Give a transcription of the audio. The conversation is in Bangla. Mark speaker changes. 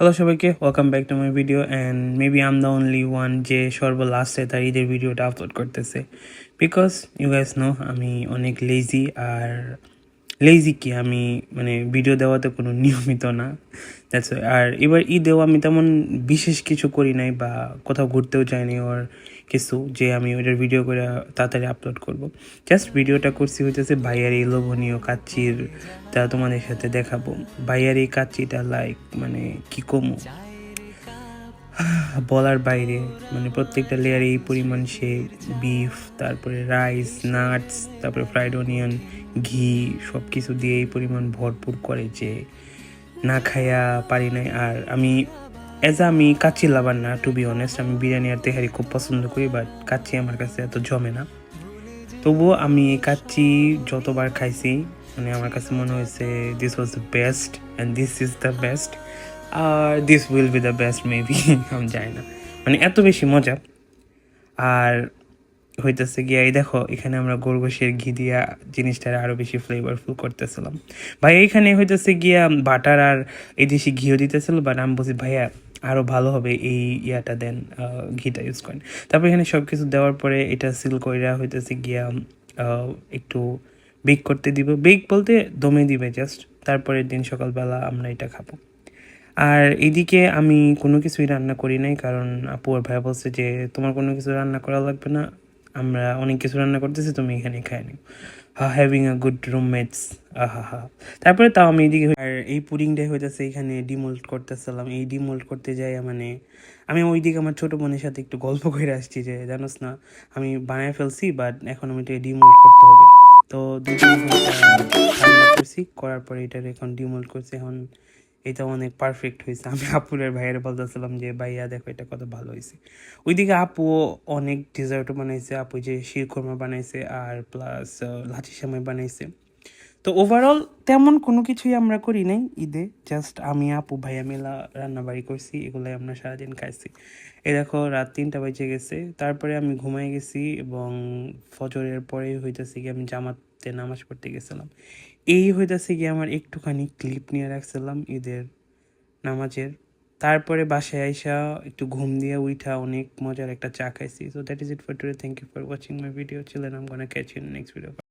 Speaker 1: হ্যালো সবাইকে, welcome back to my video. And maybe I am the only one যে সর্বলাস্টে তার ঈদের ভিডিওটা আপলোড করতেছে, বিকজ ইউ গাইস নো আমি অনেক লেজি। আর লেজি কি, আমি মানে ভিডিও দেওয়াতে কোনো নিয়মিত না, দ্যাটস। আর এবার ঈদেও আমি তেমন বিশেষ কিছু করি নাই বা কোথাও ঘুরতেও যাইনি ওর কিছু যে আমি ওইটার ভিডিও করে তাড়াতাড়ি আপলোড করব। জাস্ট ভিডিওটা করছি হইতেছে ভাইয়ার এই লোভনীয় কাচ্চির, তা তোমাদের সাথে দেখাবো। ভাইয়ার এই কাচ্চিটা লাইক মানে কি কমো, বলার বাইরে। মানে প্রত্যেকটা লেয়ারে এই পরিমাণ সে বিফ, তারপরে রাইস, নাটস, তারপরে ফ্রাইড অনিয়ন, ঘি, সব কিছু দিয়ে এই পরিমাণ ভরপুর করে যে না খাইয়া পারি নাই। আর আমি আমি কাচ্চি লাভার না, টু বি অনেস্ট। আমি বিরিয়ানি আর তেহারি খুব পছন্দ করি, বাট কাচ্চি আমার কাছে এত জমে না। তবুও আমি এই কাচ্চি যতবার খাইছি মানে আমার কাছে মনে হয়েছে this was the best and this is the best, আর this will be the best maybe. আমি জানি না, মানে এত বেশি মজা। আর হইতেছে গিয়া এই দেখো, এখানে আমরা গোরগোশের ঘি দিয়া জিনিসটা আরও বেশি ফ্লেভারফুল করতেছিলাম। ভাই এইখানে হইতেছে গিয়া বাটার আর এই দেশি ঘিও দিতেছিল, বাট আমি বলছি ভাইয়া আরও ভালো হবে এই ইয়াটা দেন, ঘিটা ইউজ করেন। তারপর এখানে সব কিছু দেওয়ার পরে এটা সিল কইরা হইতেছে গিয়া একটু বেক করতে দিব। বেক বলতে দমে দিবে জাস্ট, তারপরের দিন সকালবেলা আমরা এটা খাবো। আর এইদিকে আমি কোনো কিছুই রান্না করি নাই, কারণ আপু আর ভাই বলছে যে তোমার কোনো কিছু রান্না করা লাগবে না, আমরা অনেক কিছু রান্না করতেছি, তুমি এখানে খায় নিও। হ্যাভিং আ গুড রুমমেটস, আহা হা। তারপরে তাও আমি এইদিকে আর এই পুডিংটাই হইতেছে এখানে ডিমোল্ড করতেছিলাম। এই ডিমোল্ড করতে যাই মানে আমি ওইদিকে আমার ছোটো বোনের সাথে একটু গল্প করে আসছি যে জানোস না আমি বানায় ফেলছি, বাট এখন আমি এটা ডিমোল্ড করতে হবে। তো 2-3 ঘন্টা ঠান্ডা করছি, করার পরে এটার এখন ডিমোল্ড করছি। এখন এটা অনেক পারফেক্ট হয়েছে। আমি আপুরের ভাইয়ের বলতেছিলাম যে ভাইয়া দেখো এটা কত ভালো হয়েছে। ওইদিকে আপু অনেক ডেজার্টও বানাইছে, আপু যে শিরখোরমা বানাইছে আর প্লাস লাচি সেমাই বানাইছে। তো ওভারঅল তেমন কোনো কিছুই আমরা করি নাই ঈদে, জাস্ট আমি আপু ভাইয়া মেলা রান্নাবাড়ি করছি, এগুলোই আমরা সারাদিন খাইছি। এই দেখো রাত 3টা বেজে গেছে, তারপরে আমি ঘুমাই গেছি এবং ফজরের পরে হইতেছে কি আমি জামাতে নামাজ পড়তে গেছিলাম। এই হইতেছে কি আমার একটুখানি ক্লিপ নিয়ে রাখছিলাম ঈদের নামাজের। তারপরে বাসায় আইসা একটু ঘুম দিয়ে উঠা অনেক মজার একটা চা খাইছি। So that is it for today. Thank you for watching my video. চিলেন, I am gonna catch you in next video.